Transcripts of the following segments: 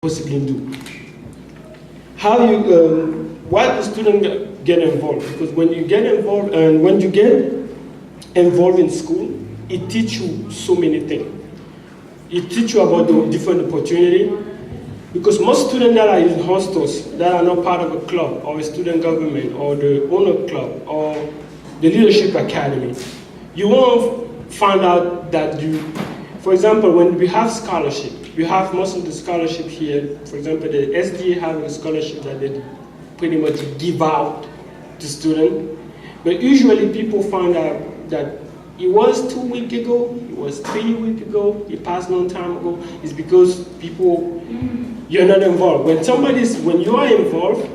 possibly do. How you, why the student get involved? Because when you get involved, and when you get involved in school, it teaches you so many things. It teaches you about the different opportunity. Because most students that are in hostels, that are not part of a club, or a student government, or the owner club, or the leadership academy, you won't find out that you, for example, when we have scholarship, we have most of the scholarship here. For example, the SDA have a scholarship that they pretty much give out to students. But usually people find out that it was 2 weeks ago, it was 3 weeks ago, it passed a long time ago. It's because people, you're not involved. When you are involved,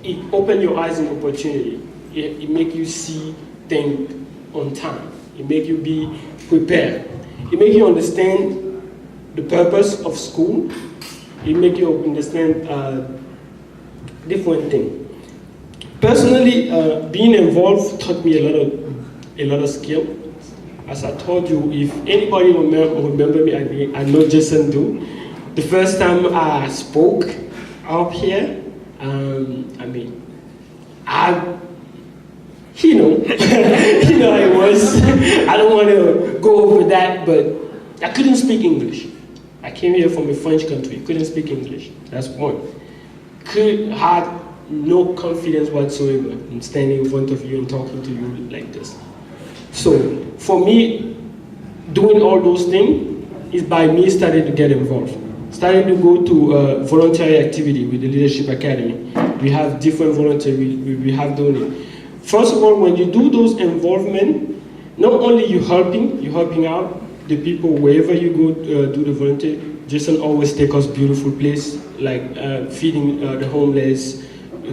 it opens your eyes and opportunity. It makes you see things on time. It makes you be prepared. It makes you understand the purpose of school. It makes you understand different things. Personally, being involved taught me a lot of skill. As I told you, if anybody remember me, I know Jason do. The first time I spoke up here, you know how it was. I don't want to go over that, but I couldn't speak English. I came here from a French country, couldn't speak English. That's one. Had no confidence whatsoever in standing in front of you and talking to you like this. So for me, doing all those things is by me starting to get involved. Starting to go to voluntary activity with the Leadership Academy. We have different voluntary, we have doing it. First of all, when you do those involvement, not only you helping out the people wherever you go do the volunteer. Jason always take us beautiful place, like feeding the homeless,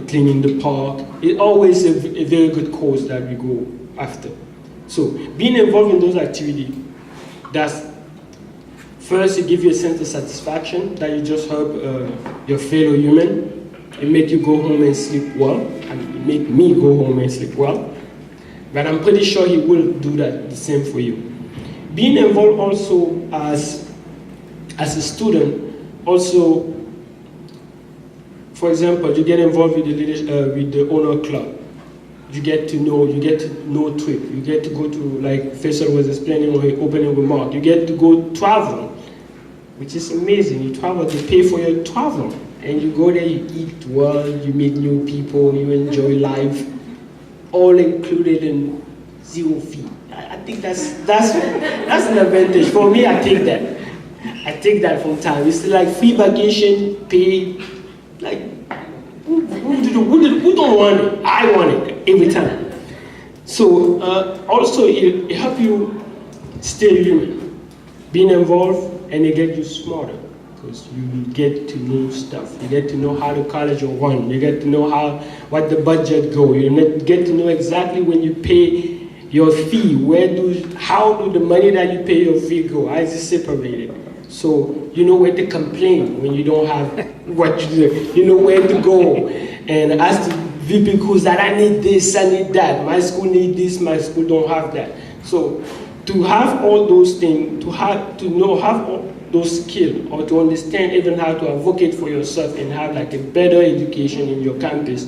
cleaning the park. It's always a very good cause that we go after. So being involved in those activities, that's first, it gives you a sense of satisfaction that you just help your fellow human. It makes you go home and sleep well, and it makes me go home and sleep well. But I'm pretty sure he will do that the same for you. Being involved also as a student, also, for example, you get involved with the owner club. You get to know trip. You get to go to, like Faisal was explaining on his opening remark, you get to go travel, which is amazing. You travel, they pay for your travel. And you go there, you eat well, you meet new people, you enjoy life, all included in 0 fee. I think that's an advantage. For me, I take that. I take that from time. It's like free vacation, paid, like, who don't want it? I want it every time. So also it helps you stay human. Being involved, and it gets you smarter. Because you get to know stuff. You get to know how the college will run. You get to know what the budget go. You get to know exactly when you pay your fee. How do the money that you pay your fee go? How is it separated? So you know where to complain when you don't have what you do. You know where to go and ask the VP crews that I need this, I need that. My school need this, my school don't have that. So to have all those things, have all those skills, or to understand even how to advocate for yourself and have like a better education in your campus,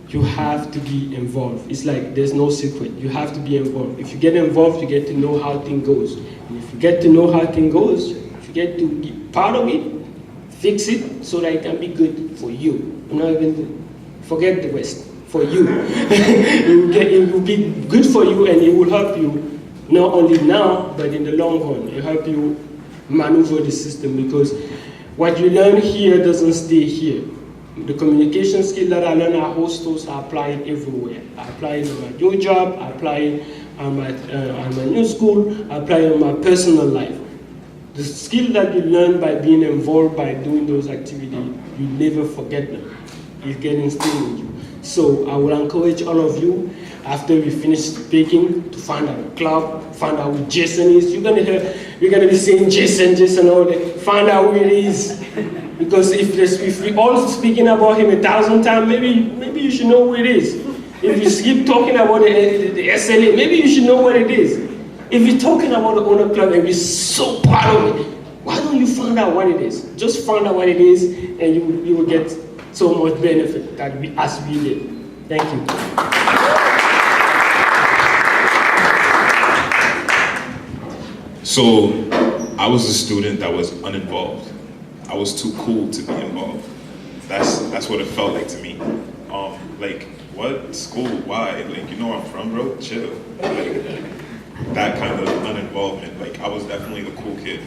you have to be involved. It's like there's no secret. You have to be involved. If you get involved, you get to know how things goes. And if you get to know how things goes, you get to be part of it, fix it so that it can be good for you. Not even forget the rest. For you, it will be good for you, and it will help you not only now but in the long run. It will help you maneuver the system, because what you learn here doesn't stay here. The communication skill that I learned at Hostos, I apply it everywhere. I apply it in my new job, I apply it on my new school, I apply it in my personal life. The skill that you learn by being involved, by doing those activities, you never forget them. It's getting instilled with you. So I will encourage all of you, after we finish speaking, to find out a club, find out who Jason is. You're gonna be saying Jason all day. Find out who it is. Because if we all speaking about him 1,000 times, maybe you should know who it is. If you keep talking about the SLA, maybe you should know what it is. If you're talking about the owner club and you're so proud of it, why don't you find out what it is. Just find out what it is, and you will get so much benefit that as we did. Thank you. So, I was a student that was uninvolved. I was too cool to be involved. That's what it felt like to me. Like, what? School? Why? Like, you know where I'm from, bro? Chill. Like, that kind of uninvolvement. Like, I was definitely the cool kid.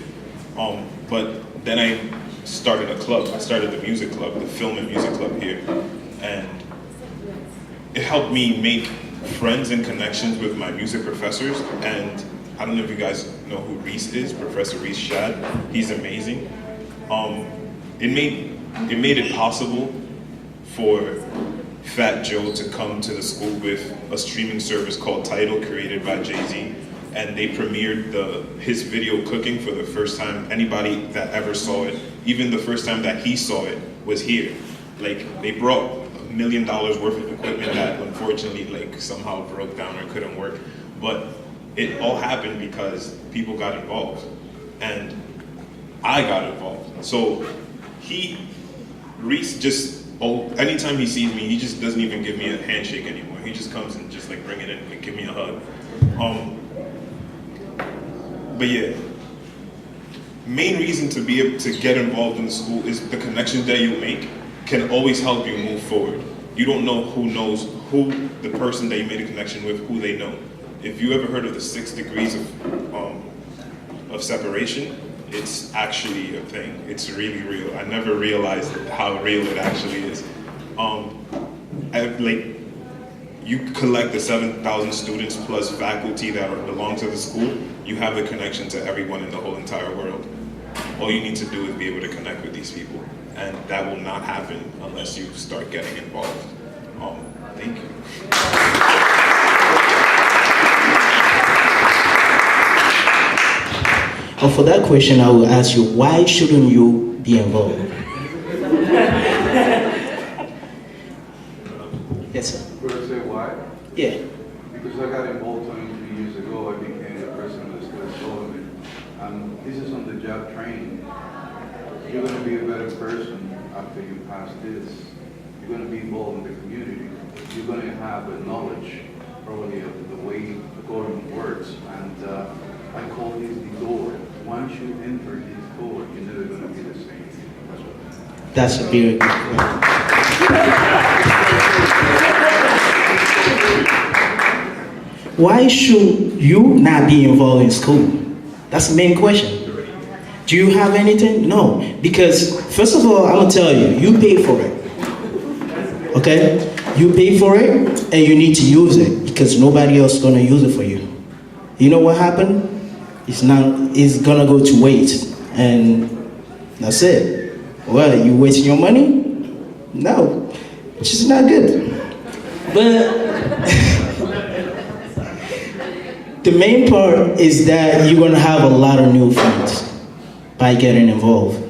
But then I started a club. I started the music club, the film and music club here. And it helped me make friends and connections with my music professors. And I don't know if you guys know who Reese is, Professor Reese Shad. He's amazing. It made it possible for Fat Joe to come to the school with a streaming service called Tidal, created by Jay-Z. And they premiered his video cooking for the first time. Anybody that ever saw it, even the first time that he saw it, was here. Like, they brought $1 million worth of equipment that unfortunately like somehow broke down or couldn't work. But it all happened because people got involved. And I got involved. So Reese just, anytime he sees me, he just doesn't even give me a handshake anymore. He just comes and just like bring it in and give me a hug. But yeah, main reason to be able to get involved in the school is the connections that you make can always help you move forward. You don't know who the person that you made a connection with, who they know. If you ever heard of the 6 degrees of separation, it's actually a thing. It's really real. I never realized how real it actually is. You collect the 7,000 students plus faculty that belong to the school, you have the connection to everyone in the whole entire world. All you need to do is be able to connect with these people. And that will not happen unless you start getting involved. Thank you. For that question, I will ask you, why shouldn't you be involved? Yes, sir. Could I say why? Yeah. Because I got involved 23 years ago. I became the president of the student government. And this is on the job training. You're going to be a better person after you pass this. You're going to be involved in the community. You're going to have the knowledge, probably, of the way the government works. And I call this the door. Once you enter this door, you're never going to be the same. That's a very good point. Why should you not be involved in school? That's the main question. Do you have anything? No. Because, first of all, I'm going to tell you, you pay for it. Okay? You pay for it, and you need to use it, because nobody else is going to use it for you. You know what happened? It's gonna go to waste, and that's it. Well, you wasting your money? No, it's just not good. But the main part is that you're gonna have a lot of new friends by getting involved,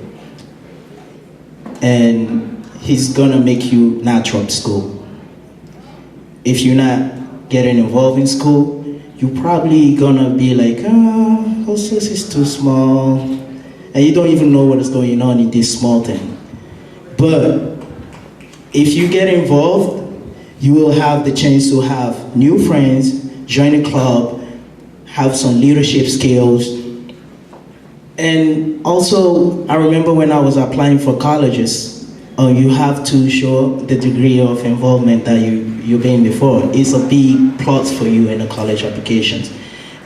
and he's gonna make you not drop school. If you're not getting involved in school, you're probably gonna be like, oh, Hostos is too small, and you don't even know what is going on in this small thing. But if you get involved, you will have the chance to have new friends, join a club, have some leadership skills. And also, I remember when I was applying for colleges, you have to show the degree of involvement that you've been before. It's a big plus for you in the college applications.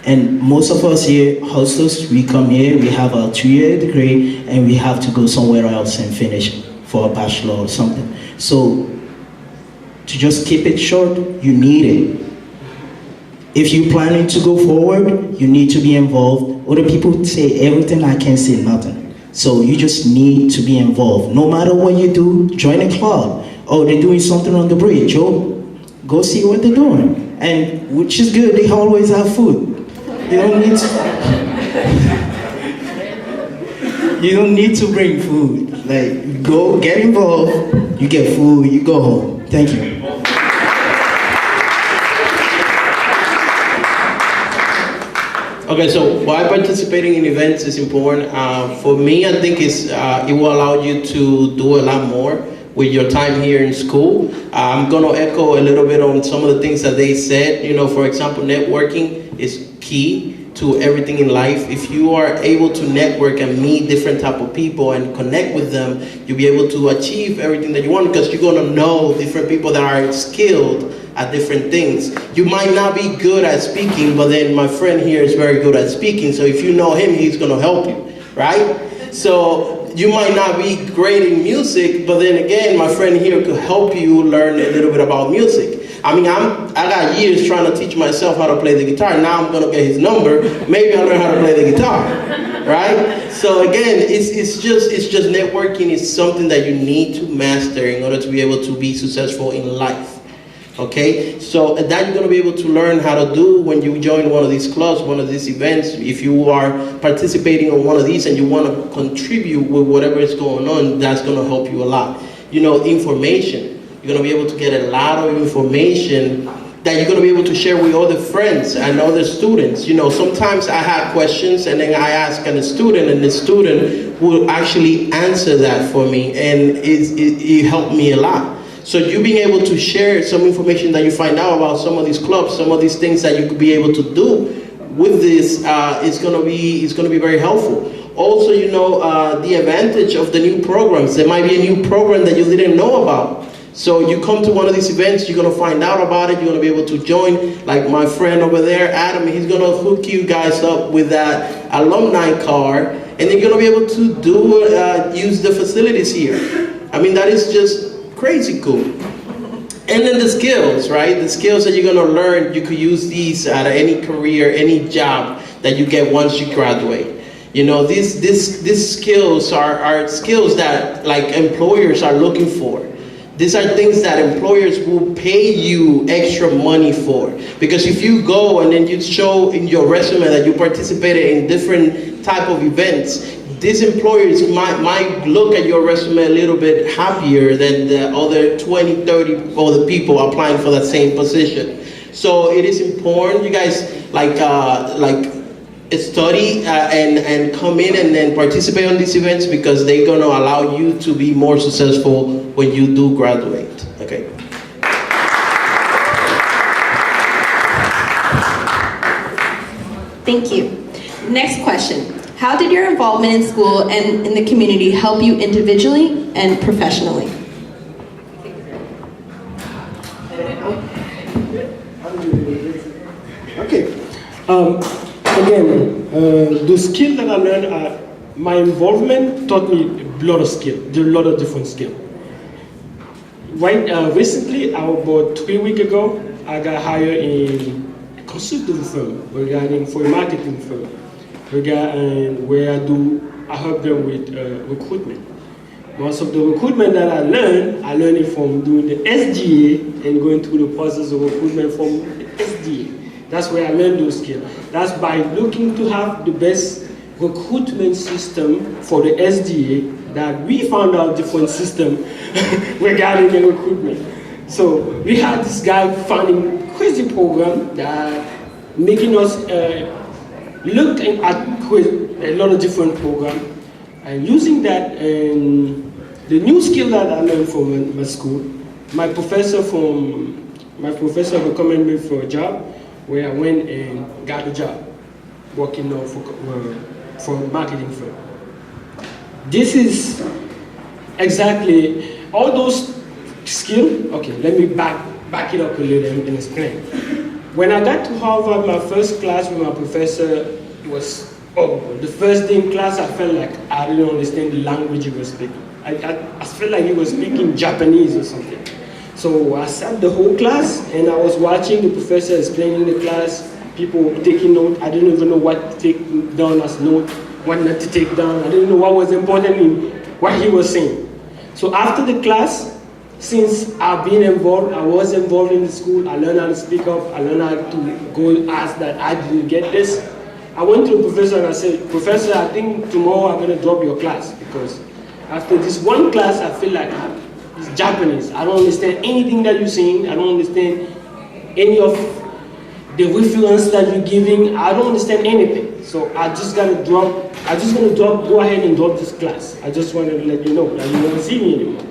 And most of us here, Hostos, we come here, we have a 2-year degree, and we have to go somewhere else and finish for a bachelor or something. So, to just keep it short, you need it. If you're planning to go forward, you need to be involved. Other people say everything, I can't say nothing. So you just need to be involved. No matter what you do, join a club. Oh, they're doing something on the bridge. Oh, go see what they're doing. And which is good, they always have food. You don't need to, you don't need to bring food. Like, go get involved, you get food, you go home. Thank you. Okay, so why participating in events is important? For me, I think it will allow you to do a lot more with your time here in school. I'm gonna echo a little bit on some of the things that they said. You know, for example, networking is key to everything in life. If you are able to network and meet different type of people and connect with them, you'll be able to achieve everything that you want, because you're gonna know different people that are skilled at different things. You might not be good at speaking, but then my friend here is very good at speaking, so if you know him, he's gonna help you, right? So you might not be great in music, but then again, my friend here could help you learn a little bit about music. I mean, I got years trying to teach myself how to play the guitar. Now I'm gonna get his number. Maybe I'll learn how to play the guitar, right? So again, it's just networking is something that you need to master in order to be able to be successful in life. Okay, so that you're gonna be able to learn how to do when you join one of these clubs, one of these events. If you are participating on one of these and you want to contribute with whatever is going on, that's gonna help you a lot. You know, information. You're gonna be able to get a lot of information that you're gonna be able to share with other friends and other students. You know, sometimes I have questions and then I ask a student, and the student will actually answer that for me, and it helped me a lot. So you being able to share some information that you find out about some of these clubs, some of these things that you could be able to do with this, is gonna be very helpful. Also, you know, the advantage of the new programs. There might be a new program that you didn't know about. So you come to one of these events, you're gonna find out about it, you're gonna be able to join. Like my friend over there, Adam, he's gonna hook you guys up with that alumni card, and you're gonna be able to use the facilities here. I mean, that is just crazy cool. And then the skills, right? The skills that you're gonna learn, you could use these at any career, any job that you get once you graduate. You know, these skills are skills that like employers are looking for. These are things that employers will pay you extra money for. Because if you go and then you show in your resume that you participated in different type of events, these employers might look at your resume a little bit happier than the other 20, 30 other people applying for that same position. So it is important you guys study and come in and then participate on these events, because they're gonna allow you to be more successful when you do graduate. Okay. Thank you. Next question. How did your involvement in school and in the community help you individually and professionally? Okay. Again, the skill that I learned, my involvement taught me a lot of skill, a lot of different skill. Right, recently, about 3 weeks ago, I got hired in a consulting firm for a marketing firm, where I help them with recruitment. Most of the recruitment that I learned it from doing the SDA and going through the process of recruitment from the SDA. That's where I learned those skills. That's by looking to have the best recruitment system for the SDA that we found out different system regarding the recruitment. So we had this guy finding crazy program that making us look at a lot of different programs, and using that, and the new skill that I learned from my school, my professor recommended me for a job, where I went and got a job working for a marketing firm. This is exactly all those skills. Okay, let me back it up a little and explain. When I got to Harvard, my first class with my professor was horrible. The first day in class, I felt like I didn't understand the language he was speaking. I felt like he was speaking Japanese or something. So I sat the whole class and I was watching the professor explaining the class, people taking notes. I didn't even know what to take down as note, what not to take down. I didn't know what was important in what he was saying. So after the class, since I was involved in the school, I learned how to speak up, I learned how to go ask that I didn't get this. I went to the professor and I said, Professor, I think tomorrow I'm going to drop your class, because after this one class, I feel like it's Japanese. I don't understand anything that you're saying. I don't understand any of the reference that you're giving, I don't understand anything. So I just gonna go ahead and drop this class. I just wanted to let you know that you won't see me anymore.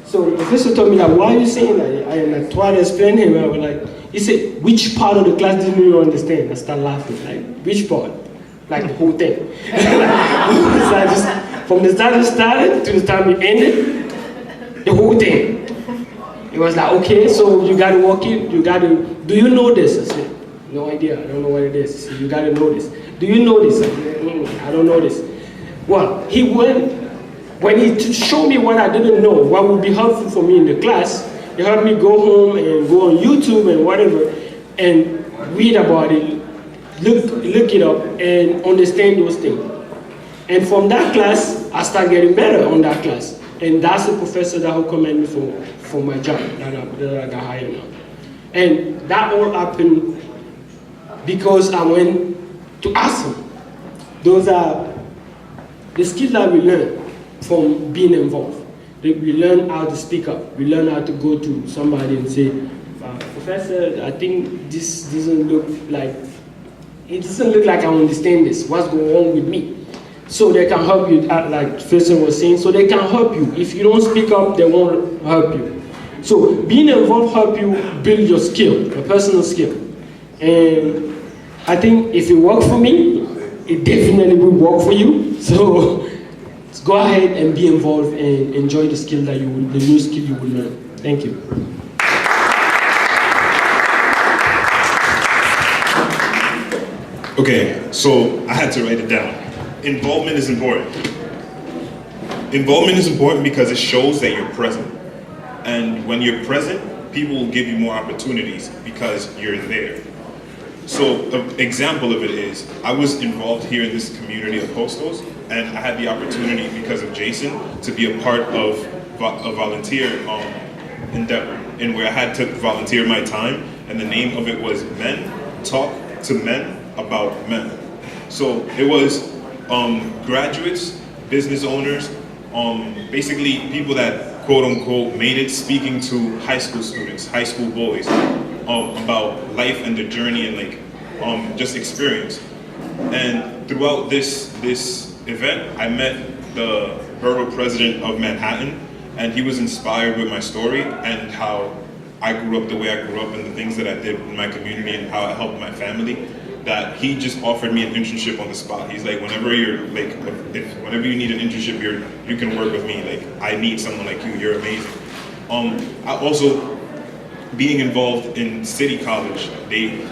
So the professor told me that, why are you saying that? And I tried to explain to him, I was like, he said, which part of the class didn't you understand? I started laughing, like, which part? Like the whole thing. So I just, from the time it started to the time it ended, the whole thing. It was like, okay, so you gotta walk in, do you know this? I said, no idea, I don't know what it is. He said, you gotta know this. Do you know this? I said, I don't know this. Well, when he showed me what I didn't know, what would be helpful for me in the class, he helped me go home and go on YouTube and whatever, and read about it, look it up, and understand those things. And from that class, I started getting better on that class. And that's the professor that recommended me for my job that I got hired now. And that all happened because I went to ask him. Those are the skills that we learn from being involved. We learn how to speak up. We learn how to go to somebody and say, Professor, I think this doesn't look like I understand this. What's going on with me? So they can help you, like Professor was saying, so they can help you. If you don't speak up, they won't help you. So being involved help you build your skill, your personal skill. And I think if it worked for me, it definitely will work for you. So go ahead and be involved and enjoy the skill the new skill you will learn. Thank you. Okay, so I had to write it down. Involvement is important. Involvement is important because it shows that you're present. And when you're present, people will give you more opportunities because you're there. So an example of it is, I was involved here in this community of Hostos, and I had the opportunity because of Jason to be a part of a volunteer endeavor, in where I had to volunteer my time, and the name of it was Men Talk to Men About Men. So it was graduates, business owners, basically people that quote unquote made it, speaking to high school students, high school boys, about life and the journey and like just experience. And throughout this event, I met the borough president of Manhattan, and he was inspired with my story and how I grew up the way I grew up and the things that I did in my community and how I helped my family. That he just offered me an internship on the spot. He's like, whenever you're like, whenever you need an internship, you can work with me. Like, I need someone like you. You're amazing. I also, being involved in City College, a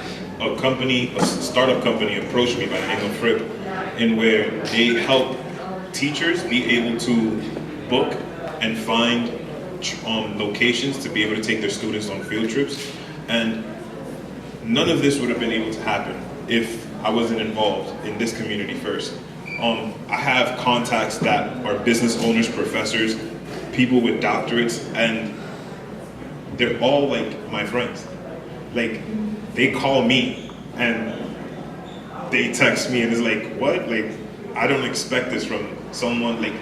startup company approached me by the name of Fripp, in where they help teachers be able to book and find locations to be able to take their students on field trips. And none of this would have been able to happen if I wasn't involved in this community first. I have contacts that are business owners, professors, people with doctorates, and they're all like my friends. Like, they call me and they text me and it's like, what? Like, I don't expect this from someone. Like,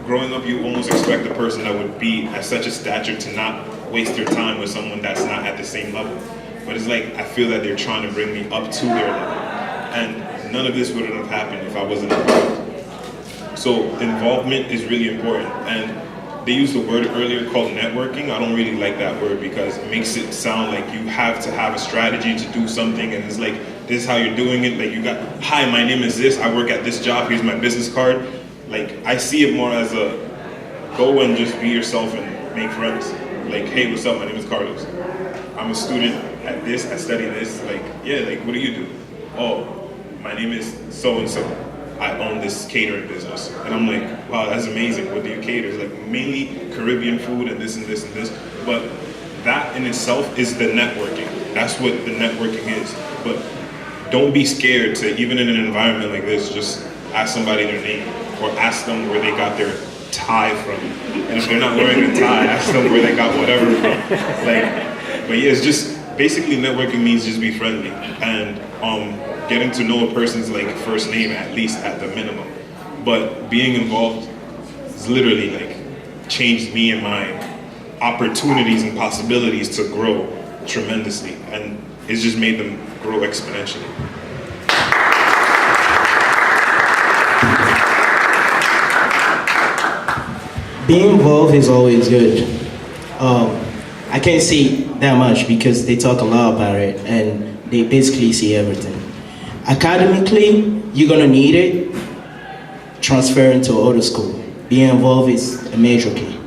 growing up, you almost expect a person that would be at such a stature to not waste their time with someone that's not at the same level. But it's like, I feel that they're trying to bring me up to their level. And none of this would have happened if I wasn't involved. So involvement is really important. And they used the word earlier called networking. I don't really like that word because it makes it sound like you have to have a strategy to do something. And it's like, this is how you're doing it. Like, you got, hi, my name is this. I work at this job. Here's my business card. Like, I see it more as a, go and just be yourself and make friends. Like, hey, what's up? My name is Carlos. I'm a student at this, I study this. Like, yeah, like, what do you do? Oh, my name is so-and-so. I own this catering business. And I'm like, wow, that's amazing. What do you cater? It's like mainly Caribbean food and this and this and this. But that in itself is the networking. That's what the networking is. But don't be scared to, even in an environment like this, just ask somebody their name or ask them where they got their tie from. And if they're not wearing a tie, ask them where they got whatever from. Like, but yeah, it's just, basically networking means just be friendly and getting to know a person's like first name at least at the minimum. But being involved has literally like changed me and my opportunities and possibilities to grow tremendously. And it's just made them grow exponentially. Being involved is always good. I can't say that much because they talk a lot about it and they basically see everything. Academically, you're gonna need it. Transfer into other school. Being involved is a major key.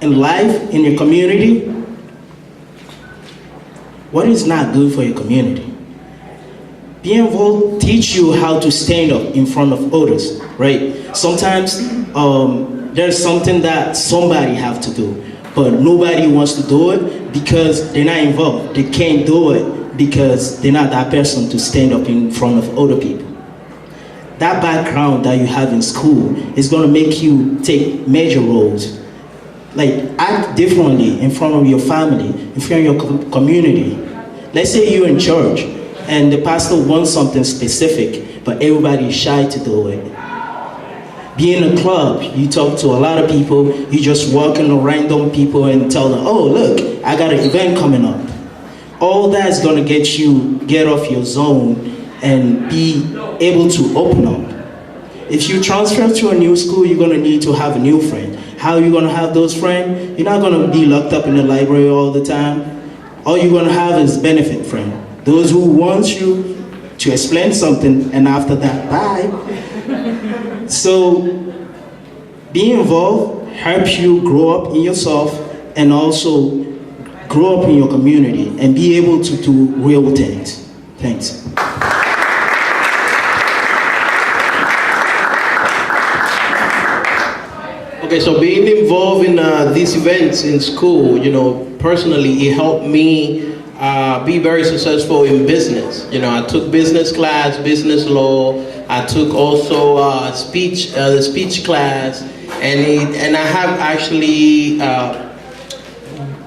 In life, in your community, what is not good for your community? Being involved teach you how to stand up in front of others, right? Sometimes there's something that somebody have to do, but nobody wants to do it because they're not involved. They can't do it because they're not that person to stand up in front of other people. That background that you have in school is gonna make you take major roles. Like, act differently in front of your family, in front of your community. Let's say you're in church and the pastor wants something specific, but everybody is shy to do it. Be in a club, you talk to a lot of people, you just walk into random people and tell them, oh look, I got an event coming up. All that is gonna get off your zone and be able to open up. If you transfer to a new school, you're gonna need to have a new friend. How are you gonna have those friends? You're not gonna be locked up in the library all the time. All you're gonna have is benefit friends. Those who want you to explain something and after that, bye. So being involved helps you grow up in yourself and also grow up in your community and be able to do real things. Thanks. Okay, so being involved in these events in school, personally, it helped me be very successful in business. I took business class, business law. I took also the speech class, and I have actually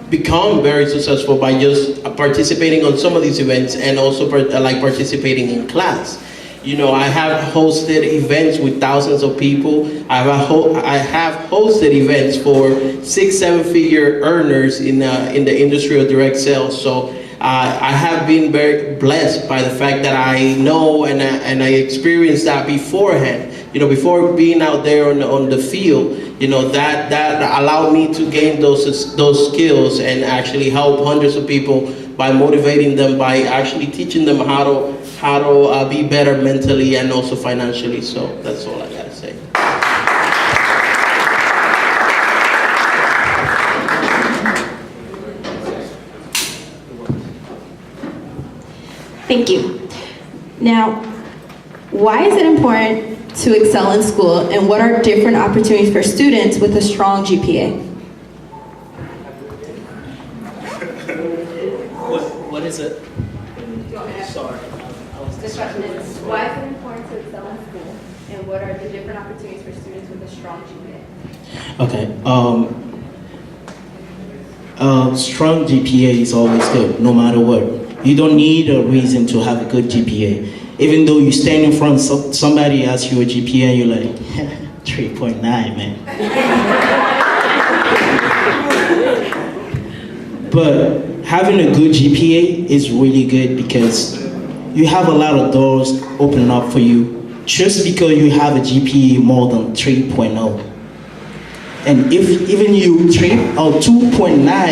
become very successful by just participating on some of these events and also participating in class. I have hosted events with thousands of people. I have hosted events for 6-7-figure earners in the industry of direct sales. So I have been very blessed by the fact that I know and I experienced that beforehand. Before being out there on the field, that allowed me to gain those skills and actually help hundreds of people by motivating them, by actually teaching them how to be better mentally and also financially. So that's all I gotta say. Thank you. Now, why is it important to excel in school, and what are different opportunities for students with a strong GPA? What is it? Sorry. The question is, why is it important to excel in school, and what are the different opportunities for students with a strong GPA? Okay. Strong GPA is always good, no matter what. You don't need a reason to have a good GPA. Even though you stand in front of somebody asks you a GPA and you're like, 3.9, man. But having a good GPA is really good because you have a lot of doors opening up for you just because you have a GPA more than 3.0. And if even you 3 or 2.9,